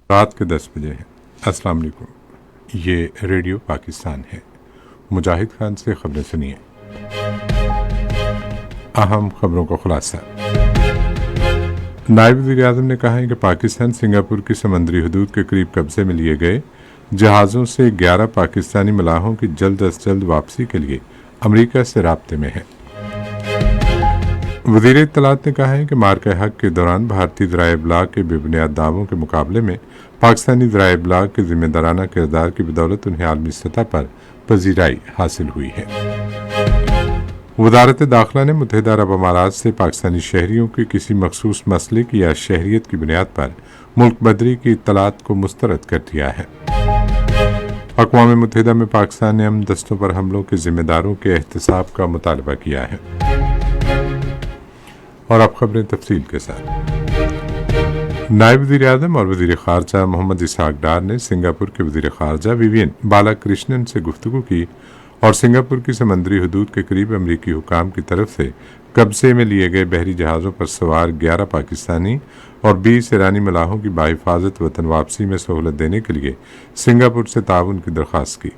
رات کے 10 بجے ہیں۔ السلام علیکم، یہ ریڈیو پاکستان ہے۔ مجاہد خان سے خبریں سنیے۔ اہم خبروں کا خلاصہ۔ نائب وزیر اعظم نے کہا ہے کہ پاکستان سنگاپور کی سمندری حدود کے قریب قبضے میں لیے گئے جہازوں سے 11 پاکستانی ملاحوں کی جلد از جلد واپسی کے لیے امریکہ سے رابطے میں ہے۔ وزیر اطلاعات نے کہا ہے کہ مارکہ حق کے دوران بھارتی ذرائع ابلاغ کے بے بنیاد دعووں کے مقابلے میں پاکستانی ذرائع ابلاغ کے ذمہ دارانہ کردار کی بدولت انہیں عالمی سطح پر پذیرائی حاصل ہوئی ہے۔ وزارت داخلہ نے متحدہ عرب امارات سے پاکستانی شہریوں کی کسی مخصوص مسلک یا شہریت کی بنیاد پر ملک بدری کی اطلاعات کو مسترد کر دیا ہے۔ اقوام متحدہ میں پاکستان نے امن دستوں پر حملوں کے ذمہ داروں کے احتساب کا مطالبہ کیا ہے۔ اور اب خبریں تفصیل کے ساتھ۔ نائب وزیر اعظم اور وزیر خارجہ محمد اسحاق ڈار نے سنگاپور کے وزیر خارجہ ویوین بالا کرشنن سے گفتگو کی اور سنگاپور کی سمندری حدود کے قریب امریکی حکام کی طرف سے قبضے میں لیے گئے بحری جہازوں پر سوار 11 پاکستانی اور 20 ایرانی ملاحوں کی بحفاظت وطن واپسی میں سہولت دینے کے لیے سنگاپور سے تعاون کی درخواست کی۔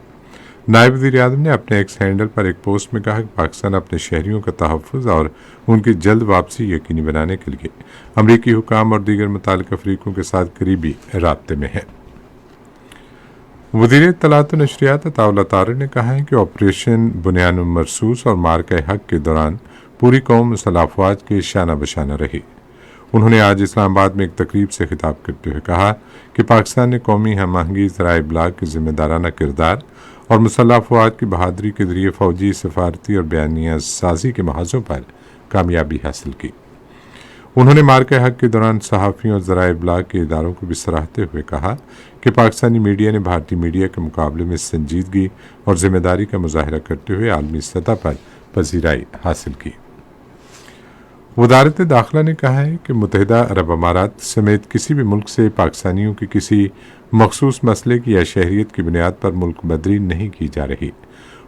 نائب وزیر اعظم نے اپنے ایکس ہینڈل پر ایک پوسٹ میں کہا کہ پاکستان اپنے شہریوں کا تحفظ اور ان کی جلد واپسی یقینی بنانے کے لیے امریکی حکام اور دیگر متعلقہ فریقوں کے ساتھ قریبی رابطے میں ہے۔ وزیر اطلاعات و نشریات عطاء اللہ طارق نے کہا ہے کہ آپریشن بنیان مرصوص اور مارکہ حق کے دوران پوری قوم مسلح افواج کے شانہ بشانہ رہی۔ انہوں نے آج اسلام آباد میں ایک تقریب سے خطاب کرتے ہوئے کہا کہ پاکستان نے قومی ہم آہنگی ذرائع ابلاغ کے ذمہ دارانہ کردار اور مسلح افواج کی بہادری کے ذریعے فوجی، سفارتی اور بیانیہ سازی کے محاذوں پر کامیابی حاصل کی۔ انہوں نے مارکہ حق کے دوران صحافیوں اور ذرائع ابلاغ کے اداروں کو بھی سراہتے ہوئے کہا کہ پاکستانی میڈیا نے بھارتی میڈیا کے مقابلے میں سنجیدگی اور ذمہ داری کا مظاہرہ کرتے ہوئے عالمی سطح پر پذیرائی حاصل کی۔ وزارت داخلہ نے کہا ہے کہ متحدہ عرب امارات سمیت کسی بھی ملک سے پاکستانیوں کی کسی مخصوص مسلک یا شہریت کی بنیاد پر ملک بدری نہیں کی جا رہی۔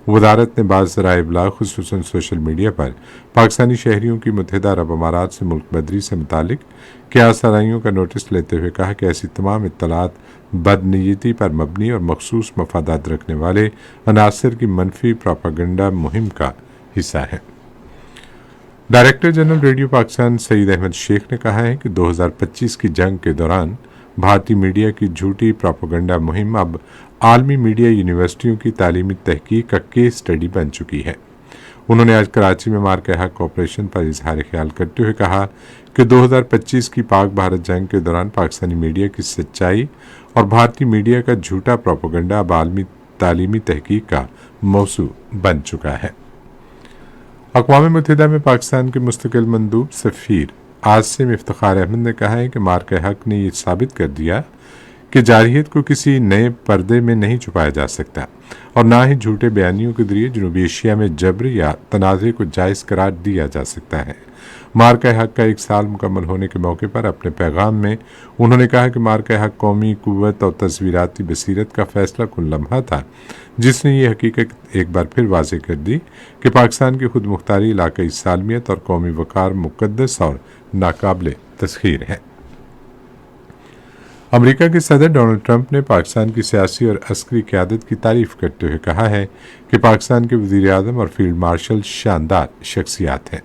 وزارت نے بعض ذرائع ابلاغ خصوصاً سوشل میڈیا پر پاکستانی شہریوں کی متحدہ عرب امارات سے ملک بدری سے متعلق کیا سرائیوں کا نوٹس لیتے ہوئے کہا کہ ایسی تمام اطلاعات بدنیتی پر مبنی اور مخصوص مفادات رکھنے والے عناصر کی منفی پروپیگنڈا مہم کا حصہ ہیں۔ ڈائریکٹر جنرل ریڈیو پاکستان سعید احمد شیخ نے کہا ہے کہ 2025 کی جنگ کے دوران بھارتی میڈیا کی جھوٹی پروپیگنڈا مہم اب عالمی میڈیا یونیورسٹیوں کی تعلیمی تحقیق کا کیس اسٹڈی بن چکی ہے۔ انہوں نے آج کراچی میں مارکہ حق آپریشن پر اظہار خیال کرتے ہوئے کہا کہ 2025 کی پاک بھارت جنگ کے دوران پاکستانی میڈیا کی سچائی اور بھارتی میڈیا کا جھوٹا پروپیگنڈا اب عالمی تعلیمی تحقیق کا موضوع بن چکا ہے۔ اقوام متحدہ میں پاکستان کے مستقل مندوب سفیر عاصم افتخار احمد نے کہا ہے کہ مارکہ حق نے یہ ثابت کر دیا کہ جارحیت کو کسی نئے پردے میں نہیں چھپایا جا سکتا اور نہ ہی جھوٹے بیانیوں کے ذریعے جنوبی ایشیا میں جبر یا تنازع کو جائز قرار دیا جا سکتا ہے۔ مارکہ حق کا 1 سال مکمل ہونے کے موقع پر اپنے پیغام میں انہوں نے کہا کہ مارکہ حق قومی قوت اور تصویراتی بصیرت کا فیصلہ کن لمحہ تھا جس نے یہ حقیقت ایک بار پھر واضح کر دی کہ پاکستان کی خود مختاری، علاقائی سالمیت اور قومی وقار مقدس اور ناقابل تسخیر ہے۔ امریکہ کے صدر ڈونلڈ ٹرمپ نے پاکستان کی سیاسی اور عسکری قیادت کی تعریف کرتے ہوئے کہا ہے کہ پاکستان کے وزیر اعظم اور فیلڈ مارشل شاندار شخصیات ہیں۔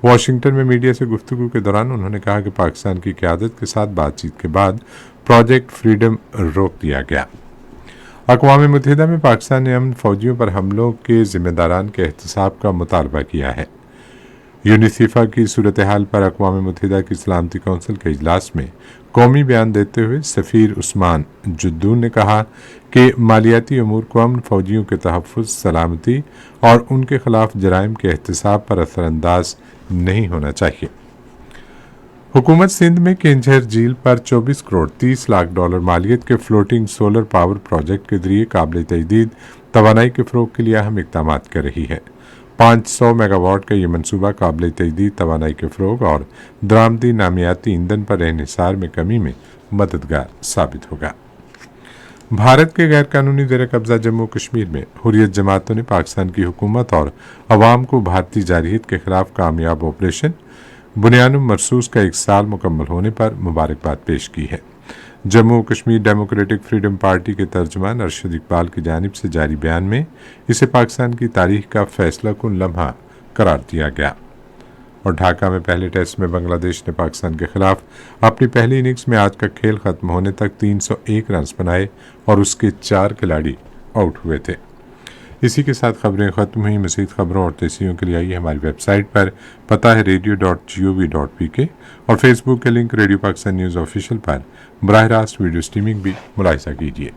واشنگٹن میں میڈیا سے گفتگو کے دوران انہوں نے کہا کہ پاکستان کی قیادت کے ساتھ بات چیت کے بعد پروجیکٹ فریڈم روک دیا گیا۔ اقوام متحدہ میں پاکستان نے امن فوجیوں پر حملوں کے ذمہ داران کے احتساب کا مطالبہ کیا ہے۔ یونیسیفا کی صورتحال پر اقوام متحدہ کی سلامتی کونسل کے اجلاس میں قومی بیان دیتے ہوئے سفیر عثمان جدون نے کہا کہ مالیاتی امور کو امن فوجیوں کے تحفظ، سلامتی اور ان کے خلاف جرائم کے احتساب پر اثر انداز نہیں ہونا چاہیے۔ حکومت سندھ میں کینجھر جھیل پر 24 کروڑ 30 لاکھ ڈالر مالیت کے فلوٹنگ سولر پاور پروجیکٹ کے ذریعے قابل تجدید توانائی کے فروغ کے لیے اہم اقدامات کر رہی ہے۔ 500 میگا واٹ کا یہ منصوبہ قابل تجدید توانائی کے فروغ اور درآمدی نامیاتی ایندھن پر انحصار میں کمی میں مددگار ثابت ہوگا۔ بھارت کے غیر قانونی زیر قبضہ جموں کشمیر میں حریت جماعتوں نے پاکستان کی حکومت اور عوام کو بھارتی جارحیت کے خلاف کامیاب آپریشن بنیان مرصوص کا 1 سال مکمل ہونے پر مبارکباد پیش کی ہے۔ Jammu Kashmir democratic freedom party کے ترجمان ارشد اقبال کی جانب سے جاری بیان میں اسے پاکستان کی تاریخ کا فیصلہ کن لمحہ قرار دیا گیا۔ اور ڈھاکہ میں پہلے ٹیسٹ میں بنگلہ دیش نے پاکستان کے خلاف اپنی پہلی اننگز میں آج کا کھیل ختم ہونے تک 301 رنز بنائے اور اس کے 4 کھلاڑی آؤٹ ہوئے تھے۔ اسی کے ساتھ خبریں ختم ہوئیں۔ مزید خبروں اور تجزیوں کے لیے آئیے ہماری ویب سائٹ پر، پتہ ہے radio.gov.pk، اور فیس بک کے link radio Pakistan news official پر براہ راست ویڈیو سٹریمنگ بھی ملاحظہ کیجیے۔